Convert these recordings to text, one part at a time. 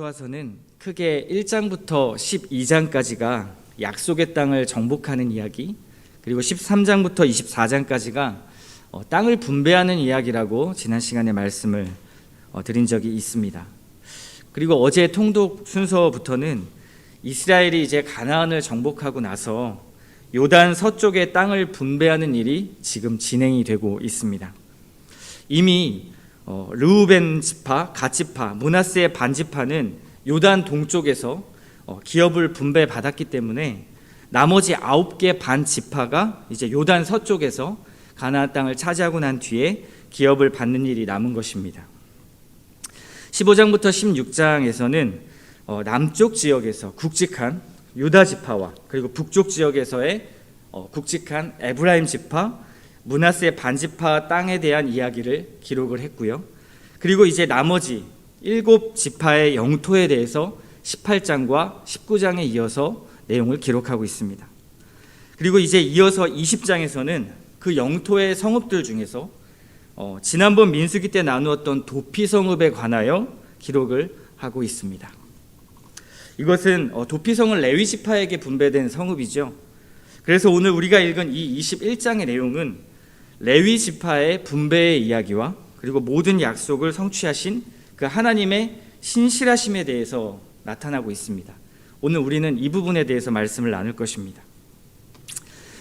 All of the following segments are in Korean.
야고보서는 크게 1장부터 12장까지가 약속의 땅을 정복하는 이야기, 그리고 13장부터 24장까지가 땅을 분배하는 이야기라고 지난 시간에 말씀을 드린 적이 있습니다. 그리고 어제 통독 순서부터는 이스라엘이 이제 가나안을 정복하고 나서 요단 서쪽의 땅을 분배하는 일이 지금 진행이 되고 있습니다. 이미 르우벤 지파, 갓 지파, 므낫세의 반 지파는 요단 동쪽에서 기업을 분배받았기 때문에 나머지 9개 반 지파가 이제 요단 서쪽에서 가나안 땅을 차지하고 난 뒤에 기업을 받는 일이 남은 것입니다. 15장부터 16장에서는 남쪽 지역에서 굵직한 유다 지파와 그리고 북쪽 지역에서의 굵직한 에브라임 지파, 므낫세 반지파 땅에 대한 이야기를 기록을 했고요. 그리고 이제 나머지 7지파의 영토에 대해서 18장과 19장에 이어서 내용을 기록하고 있습니다. 그리고 이제 이어서 20장에서는 그 영토의 성읍들 중에서 지난번 민수기 때 나누었던 도피 성읍에 관하여 기록을 하고 있습니다. 이것은 도피 성은 레위 지파에게 분배된 성읍이죠. 그래서 오늘 우리가 읽은 이 21장의 내용은 레위 지파의 분배의 이야기와 그리고 모든 약속을 성취하신 그 하나님의 신실하심에 대해서 나타나고 있습니다. 오늘 우리는 이 부분에 대해서 말씀을 나눌 것입니다.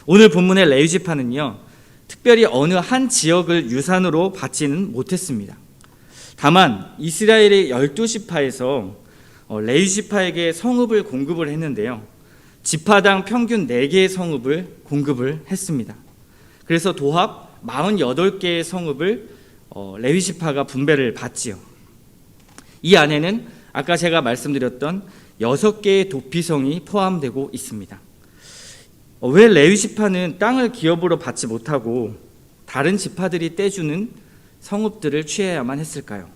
오늘 본문의 레위 지파는요, 특별히 어느 한 지역을 유산으로 받지는 못했습니다. 다만 이스라엘의 12지파에서 레위 지파에게 성읍을 공급을 했는데요, 지파당 평균 4개의 성읍을 공급을 했습니다. 그래서 도합 48개의 성읍을 레위 지파가 분배를 받지요. 이 안에는 아까 제가 말씀드렸던 6개의 도피성이 포함되고 있습니다. 왜 레위 지파는 땅을 기업으로 받지 못하고 다른 지파들이 떼주는 성읍들을 취해야만 했을까요?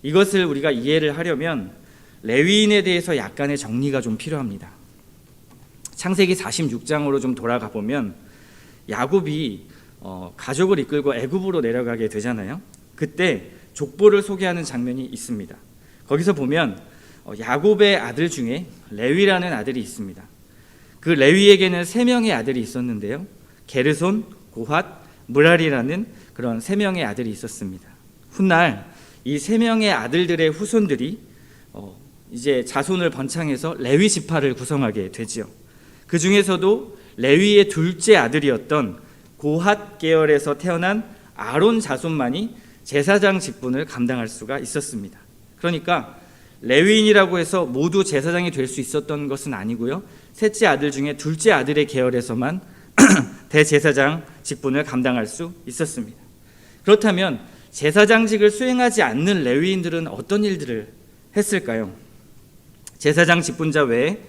이것을 우리가 이해를 하려면 레위인에 대해서 약간의 정리가 좀 필요합니다. 창세기 46장으로 좀 돌아가 보면 야곱이 가족을 이끌고 애굽으로 내려가게 되잖아요. 그때 족보를 소개하는 장면이 있습니다. 거기서 보면 야곱의 아들 중에 레위라는 아들이 있습니다. 그 레위에게는 3명의 아들이 있었는데요, 게르손, 고핫, 므랄이라는 그런 3명의 아들이 있었습니다. 훗날 이 3명의 아들들의 후손들이 이제 자손을 번창해서 레위 지파를 구성하게 되지요. 그 중에서도 레위의 둘째 아들이었던 고핫 계열에서 태어난 아론 자손만이 제사장 직분을 감당할 수가 있었습니다. 그러니까 레위인이라고 해서 모두 제사장이 될 수 있었던 것은 아니고요, 셋째 아들 중에 둘째 아들의 계열에서만 대제사장 직분을 감당할 수 있었습니다. 그렇다면 제사장직을 수행하지 않는 레위인들은 어떤 일들을 했을까요? 제사장 직분자 외에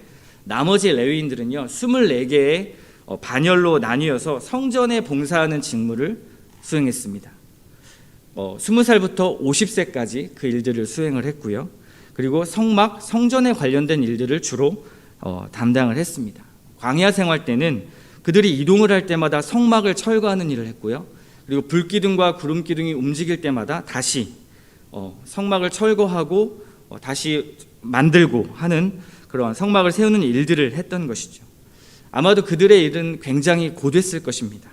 나머지 레위인들은요, 24개의 반열로 나뉘어서 성전에 봉사하는 직무를 수행했습니다. 20살부터 50세까지 그 일들을 수행을 했고요. 그리고 성막, 성전에 관련된 일들을 주로 담당을 했습니다. 광야 생활 때는 그들이 이동을 할 때마다 성막을 철거하는 일을 했고요. 그리고 불기둥과 구름기둥이 움직일 때마다 다시 성막을 철거하고 다시 만들고 하는 그런 성막을 세우는 일들을 했던 것이죠. 아마도 그들의 일은 굉장히 고됐을 것입니다.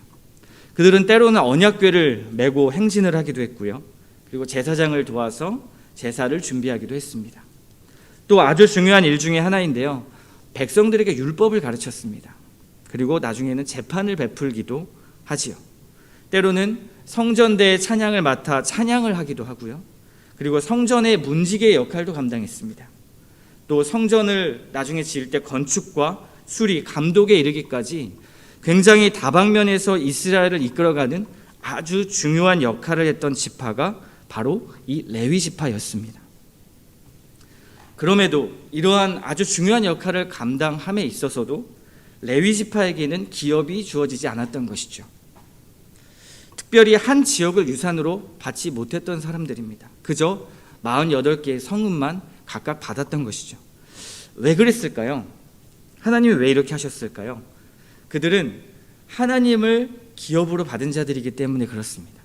그들은 때로는 언약궤를 메고 행진을 하기도 했고요. 그리고 제사장을 도와서 제사를 준비하기도 했습니다. 또 아주 중요한 일 중에 하나인데요, 백성들에게 율법을 가르쳤습니다. 그리고 나중에는 재판을 베풀기도 하지요. 때로는 성전대의 찬양을 맡아 찬양을 하기도 하고요. 그리고 성전의 문지기의 역할도 감당했습니다. 또 성전을 나중에 지을 때 건축과 수리, 감독에 이르기까지 굉장히 다방면에서 이스라엘을 이끌어가는 아주 중요한 역할을 했던 지파가 바로 이 레위 지파였습니다. 그럼에도 이러한 아주 중요한 역할을 감당함에 있어서도 레위 지파에게는 기업이 주어지지 않았던 것이죠. 특별히 한 지역을 유산으로 받지 못했던 사람들입니다. 그저 48개의 성읍만 각각 받았던 것이죠. 왜 그랬을까요? 하나님이 왜 이렇게 하셨을까요? 그들은 하나님을 기업으로 받은 자들이기 때문에 그렇습니다.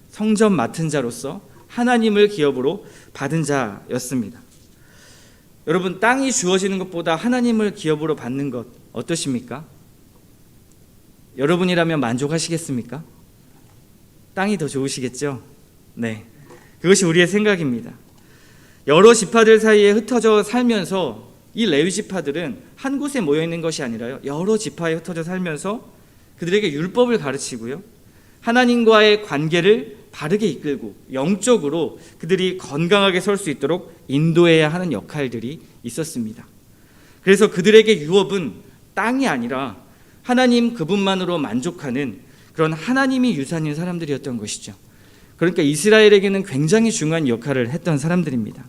성전 맡은 자로서 하나님을 기업으로 받은 자였습니다. 여러분, 땅이 주어지는 것보다 하나님을 기업으로 받는 것 어떠십니까? 여러분이라면 만족하시겠습니까? 땅이 더 좋으시겠죠? 네, 그것이 우리의 생각입니다. 여러 지파들 사이에 흩어져 살면서 이 레위 지파들은 한 곳에 모여 있는 것이 아니라요, 여러 지파에 흩어져 살면서 그들에게 율법을 가르치고요, 하나님과의 관계를 바르게 이끌고 영적으로 그들이 건강하게 설 수 있도록 인도해야 하는 역할들이 있었습니다. 그래서 그들에게 유업은 땅이 아니라 하나님 그분만으로 만족하는 그런 하나님이 유산인 사람들이었던 것이죠. 그러니까 이스라엘에게는 굉장히 중요한 역할을 했던 사람들입니다.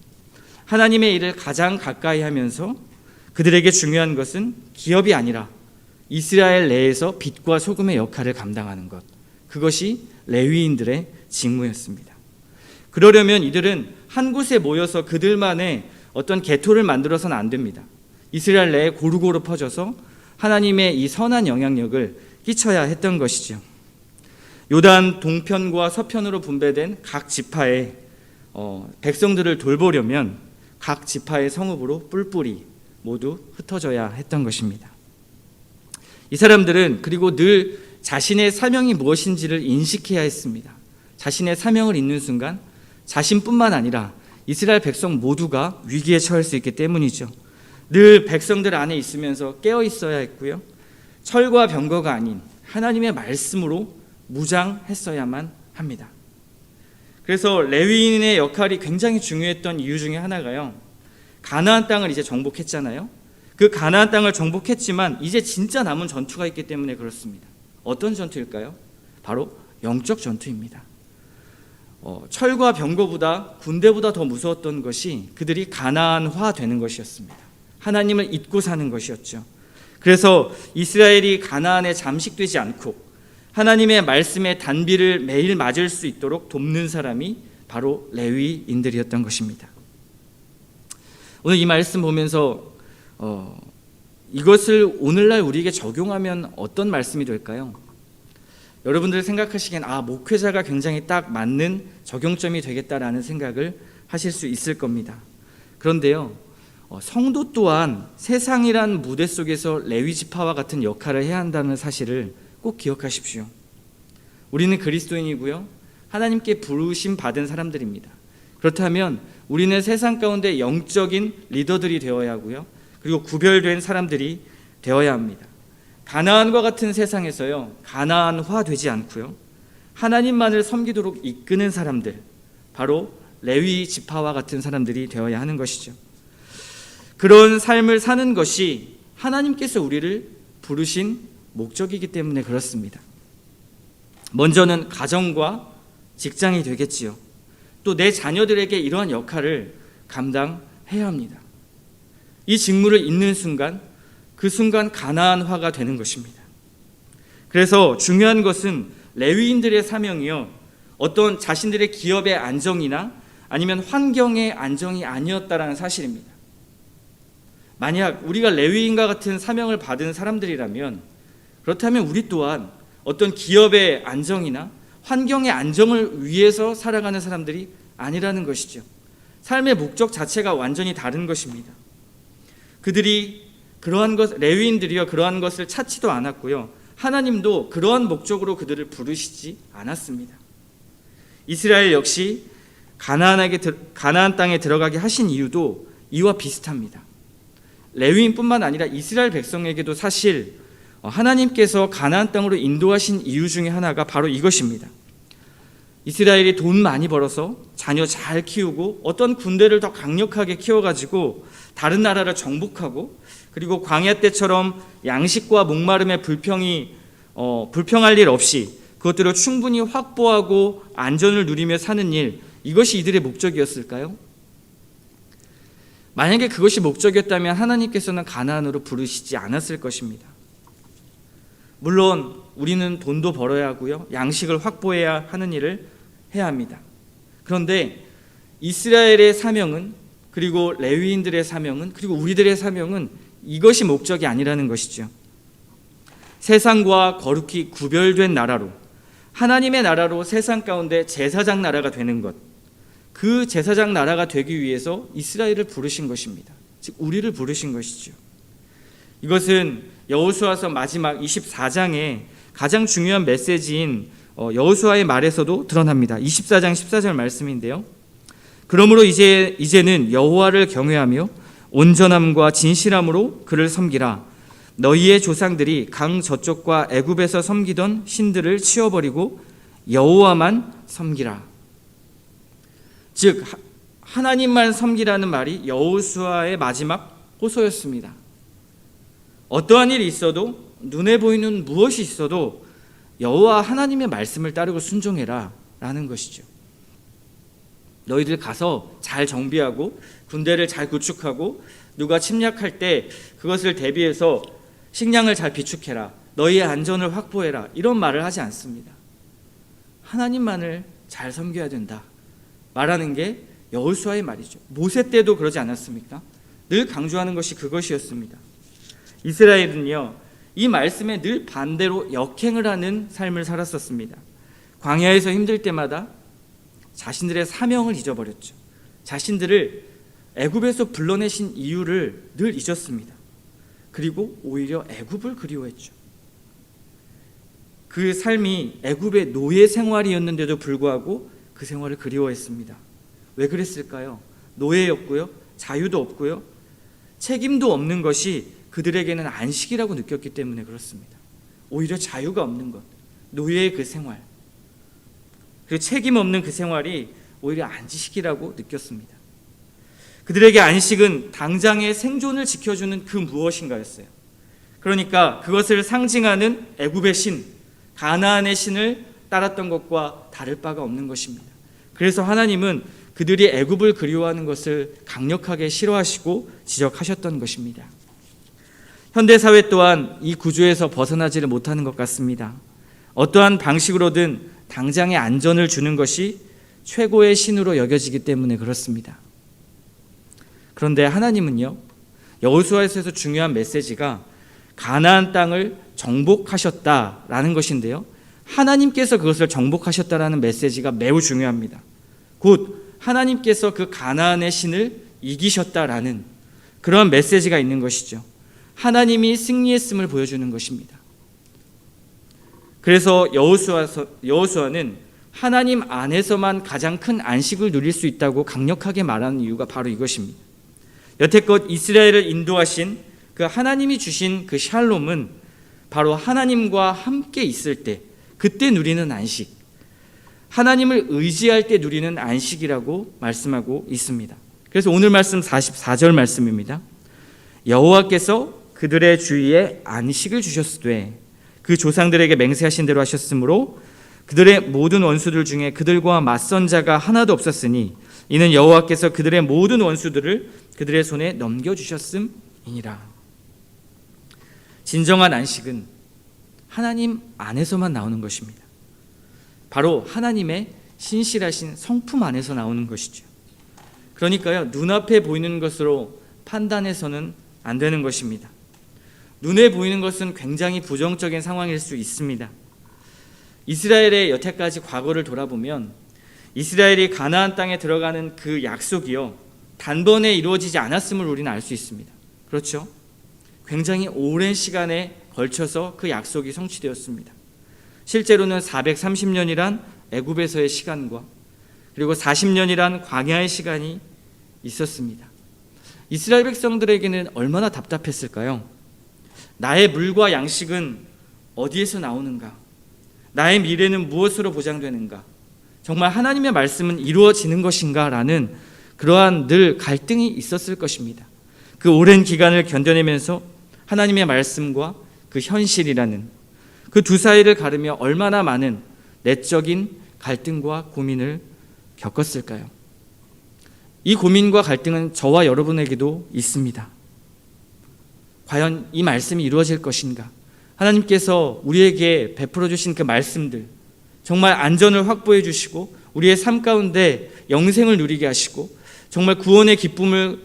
하나님의 일을 가장 가까이 하면서 그들에게 중요한 것은 기업이 아니라 이스라엘 내에서 빛과 소금의 역할을 감당하는 것, 그것이 레위인들의 직무였습니다. 그러려면 이들은 한 곳에 모여서 그들만의 어떤 개토를 만들어서는 안 됩니다. 이스라엘 내에 고루고루 퍼져서 하나님의 이 선한 영향력을 끼쳐야 했던 것이죠. 요단 동편과 서편으로 분배된 각 지파의 백성들을 돌보려면 각 지파의 성읍으로 뿔뿔이 모두 흩어져야 했던 것입니다. 이 사람들은 그리고 늘 자신의 사명이 무엇인지를 인식해야 했습니다. 자신의 사명을 잊는 순간 자신뿐만 아니라 이스라엘 백성 모두가 위기에 처할 수 있기 때문이죠. 늘 백성들 안에 있으면서 깨어 있어야 했고요, 철과 병거가 아닌 하나님의 말씀으로 무장했어야만 합니다. 그래서 레위인의 역할이 굉장히 중요했던 이유 중에 하나가요, 가나안 땅을 이제 정복했잖아요. 그 가나안 땅을 정복했지만 이제 진짜 남은 전투가 있기 때문에 그렇습니다. 어떤 전투일까요? 바로 영적 전투입니다. 철과 병거보다 군대보다 더 무서웠던 것이 그들이 가나안화 되는 것이었습니다. 하나님을 잊고 사는 것이었죠. 그래서 이스라엘이 가나안에 잠식되지 않고 하나님의 말씀의 단비를 매일 맞을 수 있도록 돕는 사람이 바로 레위인들이었던 것입니다. 오늘 이 말씀 보면서 이것을 오늘날 우리에게 적용하면 어떤 말씀이 될까요? 여러분들 생각하시기엔 목회자가 굉장히 딱 맞는 적용점이 되겠다라는 생각을 하실 수 있을 겁니다. 그런데요, 성도 또한 세상이란 무대 속에서 레위 지파와 같은 역할을 해야 한다는 사실을 꼭 기억하십시오. 우리는 그리스도인이고요, 하나님께 부르심 받은 사람들입니다. 그렇다면 우리는 세상 가운데 영적인 리더들이 되어야 하고요, 그리고 구별된 사람들이 되어야 합니다. 가나안과 같은 세상에서요, 가나안화 되지 않고요, 하나님만을 섬기도록 이끄는 사람들, 바로 레위 지파와 같은 사람들이 되어야 하는 것이죠. 그런 삶을 사는 것이 하나님께서 우리를 부르신 목적이기 때문에 그렇습니다. 먼저는 가정과 직장이 되겠지요. 또 내 자녀들에게 이러한 역할을 감당해야 합니다. 이 직무를 잇는 순간, 그 순간 가나안화가 되는 것입니다. 그래서 중요한 것은 레위인들의 사명이요, 어떤 자신들의 기업의 안정이나 아니면 환경의 안정이 아니었다라는 사실입니다. 만약 우리가 레위인과 같은 사명을 받은 사람들이라면, 그렇다면 우리 또한 어떤 기업의 안정이나 환경의 안정을 위해서 살아가는 사람들이 아니라는 것이죠. 삶의 목적 자체가 완전히 다른 것입니다. 레위인들이요, 그러한 것을 찾지도 않았고요, 하나님도 그러한 목적으로 그들을 부르시지 않았습니다. 이스라엘 역시 가나안 땅에 들어가게 하신 이유도 이와 비슷합니다. 레위인뿐만 아니라 이스라엘 백성에게도 사실 하나님께서 가나안 땅으로 인도하신 이유 중에 하나가 바로 이것입니다. 이스라엘이 돈 많이 벌어서 자녀 잘 키우고 어떤 군대를 더 강력하게 키워가지고 다른 나라를 정복하고, 그리고 광야 때처럼 양식과 목마름에 불평할 일 없이 그것들을 충분히 확보하고 안전을 누리며 사는 일, 이것이 이들의 목적이었을까요? 만약에 그것이 목적이었다면 하나님께서는 가나안으로 부르시지 않았을 것입니다. 물론 우리는 돈도 벌어야 하고요, 양식을 확보해야 하는 일을 해야 합니다. 그런데 이스라엘의 사명은, 그리고 레위인들의 사명은, 그리고 우리들의 사명은 이것이 목적이 아니라는 것이죠. 세상과 거룩히 구별된 나라로, 하나님의 나라로 세상 가운데 제사장 나라가 되는 것, 그 제사장 나라가 되기 위해서 이스라엘을 부르신 것입니다. 즉 우리를 부르신 것이죠. 이것은 여호수아서 마지막 24장의 가장 중요한 메시지인 여호수아의 말에서도 드러납니다. 24장 14절 말씀인데요. 그러므로 이제는 여호와를 경외하며 온전함과 진실함으로 그를 섬기라. 너희의 조상들이 강 저쪽과 애굽에서 섬기던 신들을 치워버리고 여호와만 섬기라. 즉 하나님만 섬기라는 말이 여호수아의 마지막 호소였습니다. 어떠한 일이 있어도 눈에 보이는 무엇이 있어도 여호와 하나님의 말씀을 따르고 순종해라 라는 것이죠. 너희들 가서 잘 정비하고 군대를 잘 구축하고 누가 침략할 때 그것을 대비해서 식량을 잘 비축해라. 너희의 안전을 확보해라. 이런 말을 하지 않습니다. 하나님만을 잘 섬겨야 된다 말하는 게 여호수아의 말이죠. 모세 때도 그러지 않았습니까? 늘 강조하는 것이 그것이었습니다. 이스라엘은요, 이 말씀에 늘 반대로 역행을 하는 삶을 살았었습니다. 광야에서 힘들 때마다 자신들의 사명을 잊어버렸죠. 자신들을 애굽에서 불러내신 이유를 늘 잊었습니다. 그리고 오히려 애굽을 그리워했죠. 그 삶이 애굽의 노예 생활이었는데도 불구하고 그 생활을 그리워했습니다. 왜 그랬을까요? 노예였고요, 자유도 없고요, 책임도 없는 것이 그들에게는 안식이라고 느꼈기 때문에 그렇습니다. 오히려 자유가 없는 것, 노예의 그 생활, 그 책임 없는 그 생활이 오히려 안식이라고 느꼈습니다. 그들에게 안식은 당장의 생존을 지켜주는 그 무엇인가였어요. 그러니까 그것을 상징하는 애굽의 신, 가나안의 신을 따랐던 것과 다를 바가 없는 것입니다. 그래서 하나님은 그들이 애굽을 그리워하는 것을 강력하게 싫어하시고 지적하셨던 것입니다. 현대사회 또한 이 구조에서 벗어나지를 못하는 것 같습니다. 어떠한 방식으로든 당장의 안전을 주는 것이 최고의 신으로 여겨지기 때문에 그렇습니다. 그런데 하나님은요, 여호수아에서 중요한 메시지가 가나안 땅을 정복하셨다라는 것인데요, 하나님께서 그것을 정복하셨다라는 메시지가 매우 중요합니다. 곧 하나님께서 그 가나안의 신을 이기셨다라는 그런 메시지가 있는 것이죠. 하나님이 승리했음을 보여주는 것입니다. 그래서 여호수아는 하나님 안에서만 가장 큰 안식을 누릴 수 있다고 강력하게 말하는 이유가 바로 이것입니다. 여태껏 이스라엘을 인도하신 그 하나님이 주신 그 샬롬은 바로 하나님과 함께 있을 때, 그때 누리는 안식, 하나님을 의지할 때 누리는 안식이라고 말씀하고 있습니다. 그래서 오늘 말씀 44절 말씀입니다. 여호와께서 그들의 주위에 안식을 주셨으되 그 조상들에게 맹세하신 대로 하셨으므로 그들의 모든 원수들 중에 그들과 맞선 자가 하나도 없었으니 이는 여호와께서 그들의 모든 원수들을 그들의 손에 넘겨주셨음이니라. 진정한 안식은 하나님 안에서만 나오는 것입니다. 바로 하나님의 신실하신 성품 안에서 나오는 것이죠. 그러니까요, 눈앞에 보이는 것으로 판단해서는 안 되는 것입니다. 눈에 보이는 것은 굉장히 부정적인 상황일 수 있습니다. 이스라엘의 여태까지 과거를 돌아보면 이스라엘이 가나안 땅에 들어가는 그 약속이요, 단번에 이루어지지 않았음을 우리는 알 수 있습니다. 그렇죠? 굉장히 오랜 시간에 걸쳐서 그 약속이 성취되었습니다. 실제로는 430년이란 애굽에서의 시간과 그리고 40년이란 광야의 시간이 있었습니다. 이스라엘 백성들에게는 얼마나 답답했을까요? 나의 물과 양식은 어디에서 나오는가? 나의 미래는 무엇으로 보장되는가? 정말 하나님의 말씀은 이루어지는 것인가? 라는 그러한 늘 갈등이 있었을 것입니다. 그 오랜 기간을 견뎌내면서 하나님의 말씀과 그 현실이라는 그 두 사이를 가르며 얼마나 많은 내적인 갈등과 고민을 겪었을까요? 이 고민과 갈등은 저와 여러분에게도 있습니다. 과연 이 말씀이 이루어질 것인가? 하나님께서 우리에게 베풀어 주신 그 말씀들, 정말 안전을 확보해 주시고 우리의 삶 가운데 영생을 누리게 하시고 정말 구원의 기쁨을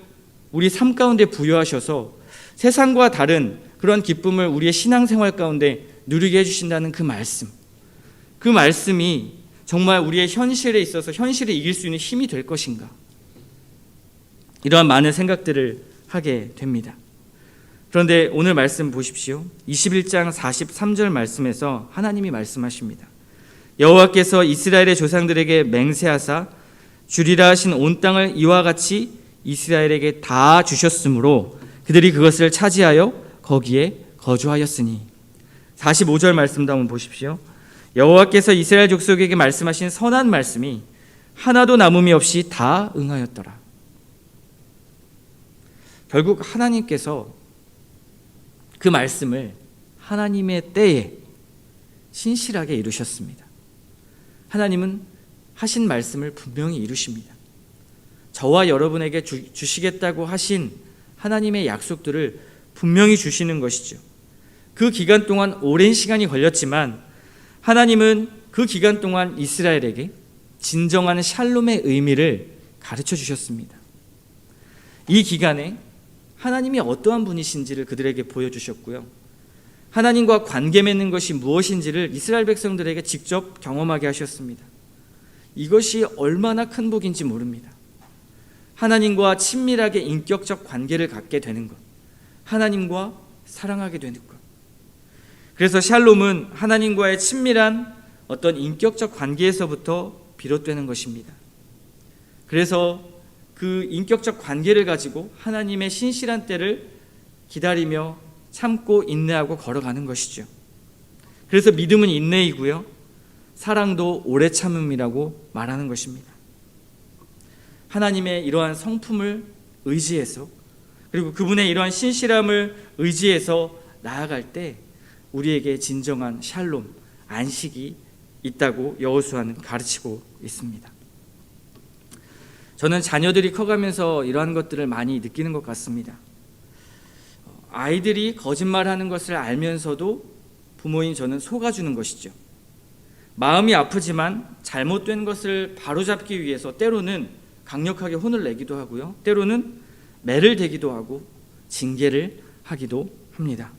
우리 삶 가운데 부여하셔서 세상과 다른 그런 기쁨을 우리의 신앙생활 가운데 누리게 해주신다는 그 말씀, 그 말씀이 정말 우리의 현실에 있어서 현실을 이길 수 있는 힘이 될 것인가? 이러한 많은 생각들을 하게 됩니다. 그런데 오늘 말씀 보십시오. 21장 43절 말씀에서 하나님이 말씀하십니다. 여호와께서 이스라엘의 조상들에게 맹세하사 주리라 하신 온 땅을 이와 같이 이스라엘에게 다 주셨으므로 그들이 그것을 차지하여 거기에 거주하였으니. 45절 말씀도 한번 보십시오. 여호와께서 이스라엘 족속에게 말씀하신 선한 말씀이 하나도 남음이 없이 다 응하였더라. 결국 하나님께서 그 말씀을 하나님의 때에 신실하게 이루셨습니다. 하나님은 하신 말씀을 분명히 이루십니다. 저와 여러분에게 주시겠다고 하신 하나님의 약속들을 분명히 주시는 것이죠. 그 기간 동안 오랜 시간이 걸렸지만 하나님은 그 기간 동안 이스라엘에게 진정한 샬롬의 의미를 가르쳐 주셨습니다. 이 기간에 하나님이 어떠한 분이신지를 그들에게 보여주셨고요. 하나님과 관계 맺는 것이 무엇인지를 이스라엘 백성들에게 직접 경험하게 하셨습니다. 이것이 얼마나 큰 복인지 모릅니다. 하나님과 친밀하게 인격적 관계를 갖게 되는 것, 하나님과 사랑하게 되는 것. 그래서 샬롬은 하나님과의 친밀한 어떤 인격적 관계에서부터 비롯되는 것입니다. 그래서 그 인격적 관계를 가지고 하나님의 신실한 때를 기다리며 참고 인내하고 걸어가는 것이죠. 그래서 믿음은 인내이고요, 사랑도 오래 참음이라고 말하는 것입니다. 하나님의 이러한 성품을 의지해서, 그리고 그분의 이러한 신실함을 의지해서 나아갈 때 우리에게 진정한 샬롬, 안식이 있다고 여호수아는 가르치고 있습니다. 저는 자녀들이 커가면서 이러한 것들을 많이 느끼는 것 같습니다. 아이들이 거짓말하는 것을 알면서도 부모인 저는 속아주는 것이죠. 마음이 아프지만 잘못된 것을 바로잡기 위해서 때로는 강력하게 혼을 내기도 하고요, 때로는 매를 대기도 하고 징계를 하기도 합니다.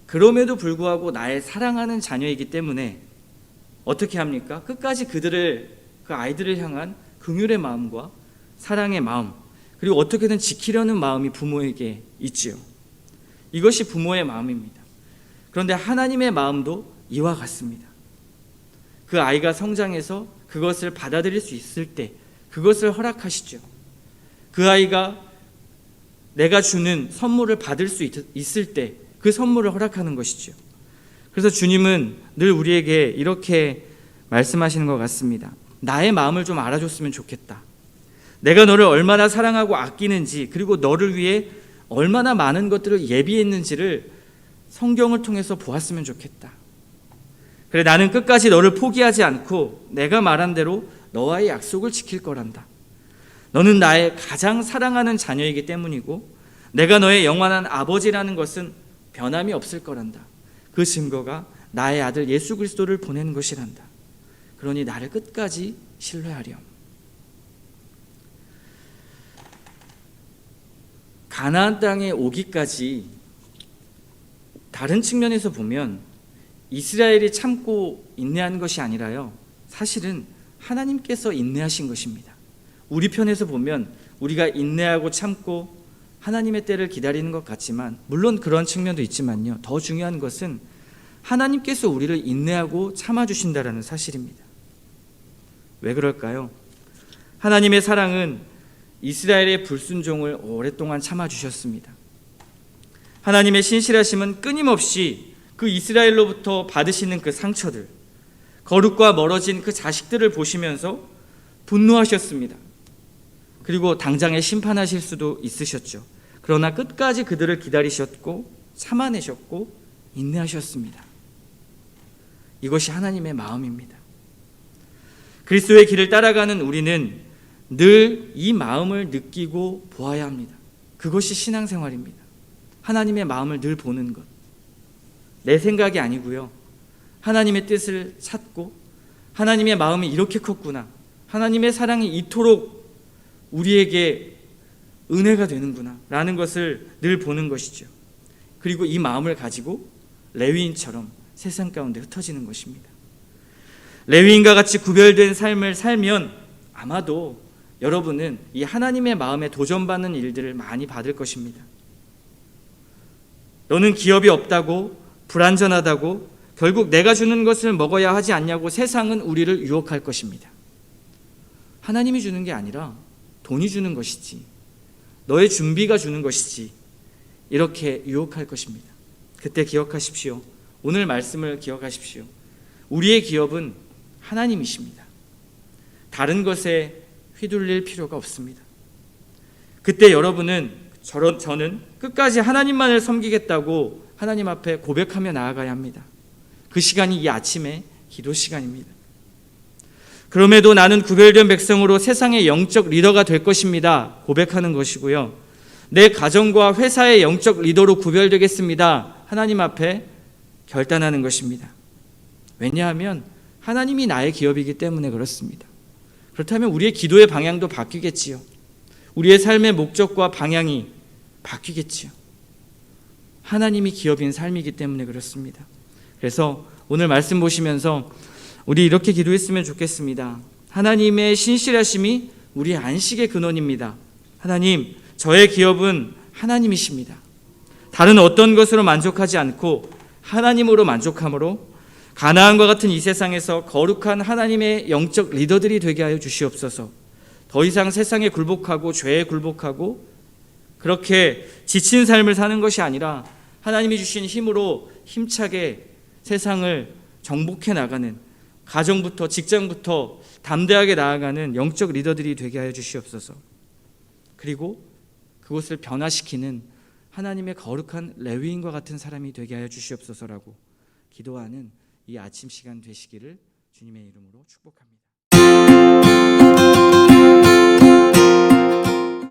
그럼에도 불구하고 나의 사랑하는 자녀이기 때문에 어떻게 합니까? 끝까지 그 아이들을 향한 긍휼의 마음과 사랑의 마음, 그리고 어떻게든 지키려는 마음이 부모에게 있지요. 이것이 부모의 마음입니다. 그런데 하나님의 마음도 이와 같습니다. 그 아이가 성장해서 그것을 받아들일 수 있을 때 그것을 허락하시죠. 그 아이가 내가 주는 선물을 받을 수 있을 때 그 선물을 허락하는 것이죠. 그래서 주님은 늘 우리에게 이렇게 말씀하시는 것 같습니다. 나의 마음을 좀 알아줬으면 좋겠다. 내가 너를 얼마나 사랑하고 아끼는지, 그리고 너를 위해 얼마나 많은 것들을 예비했는지를 성경을 통해서 보았으면 좋겠다. 그래, 나는 끝까지 너를 포기하지 않고 내가 말한 대로 너와의 약속을 지킬 거란다. 너는 나의 가장 사랑하는 자녀이기 때문이고 내가 너의 영원한 아버지라는 것은 변함이 없을 거란다. 그 증거가 나의 아들 예수 그리스도를 보내는 것이란다. 그러니 나를 끝까지 신뢰하렴. 가나안 땅에 오기까지 다른 측면에서 보면 이스라엘이 참고 인내한 것이 아니라요, 사실은 하나님께서 인내하신 것입니다. 우리 편에서 보면 우리가 인내하고 참고 하나님의 때를 기다리는 것 같지만, 물론 그런 측면도 있지만요, 더 중요한 것은 하나님께서 우리를 인내하고 참아주신다라는 사실입니다. 왜 그럴까요? 하나님의 사랑은 이스라엘의 불순종을 오랫동안 참아주셨습니다. 하나님의 신실하심은 끊임없이 그 이스라엘로부터 받으시는 그 상처들, 거룩과 멀어진 그 자식들을 보시면서 분노하셨습니다. 그리고 당장에 심판하실 수도 있으셨죠. 그러나 끝까지 그들을 기다리셨고 참아내셨고 인내하셨습니다. 이것이 하나님의 마음입니다. 그리스도의 길을 따라가는 우리는 늘 이 마음을 느끼고 보아야 합니다. 그것이 신앙생활입니다. 하나님의 마음을 늘 보는 것. 내 생각이 아니고요, 하나님의 뜻을 찾고 하나님의 마음이 이렇게 컸구나, 하나님의 사랑이 이토록 우리에게 은혜가 되는구나 라는 것을 늘 보는 것이죠. 그리고 이 마음을 가지고 레위인처럼 세상 가운데 흩어지는 것입니다. 레위인과 같이 구별된 삶을 살면 아마도 여러분은 이 하나님의 마음에 도전받는 일들을 많이 받을 것입니다. 너는 기업이 없다고, 불안전하다고, 결국 내가 주는 것을 먹어야 하지 않냐고 세상은 우리를 유혹할 것입니다. 하나님이 주는 게 아니라 돈이 주는 것이지, 너의 준비가 주는 것이지, 이렇게 유혹할 것입니다. 그때 기억하십시오. 오늘 말씀을 기억하십시오. 우리의 기업은 하나님이십니다. 다른 것에 휘둘릴 필요가 없습니다. 그때 여러분은, 저는 끝까지 하나님만을 섬기겠다고 하나님 앞에 고백하며 나아가야 합니다. 그 시간이 이 아침의 기도 시간입니다. 그럼에도 나는 구별된 백성으로 세상의 영적 리더가 될 것입니다. 고백하는 것이고요. 내 가정과 회사의 영적 리더로 구별되겠습니다. 하나님 앞에 결단하는 것입니다. 왜냐하면 하나님이 나의 기업이기 때문에 그렇습니다. 그렇다면 우리의 기도의 방향도 바뀌겠지요. 우리의 삶의 목적과 방향이 바뀌겠지요. 하나님이 기업인 삶이기 때문에 그렇습니다. 그래서 오늘 말씀 보시면서 우리 이렇게 기도했으면 좋겠습니다. 하나님의 신실하심이 우리의 안식의 근원입니다. 하나님, 저의 기업은 하나님이십니다. 다른 어떤 것으로 만족하지 않고 하나님으로 만족함으로 가나안과 같은 이 세상에서 거룩한 하나님의 영적 리더들이 되게 하여 주시옵소서. 더 이상 세상에 굴복하고 죄에 굴복하고 그렇게 지친 삶을 사는 것이 아니라 하나님이 주신 힘으로 힘차게 세상을 정복해 나가는, 가정부터 직장부터 담대하게 나아가는 영적 리더들이 되게 하여 주시옵소서. 그리고 그곳을 변화시키는 하나님의 거룩한 레위인과 같은 사람이 되게 하여 주시옵소서라고 기도하는 이 아침 시간 되시기를 주님의 이름으로 축복합니다.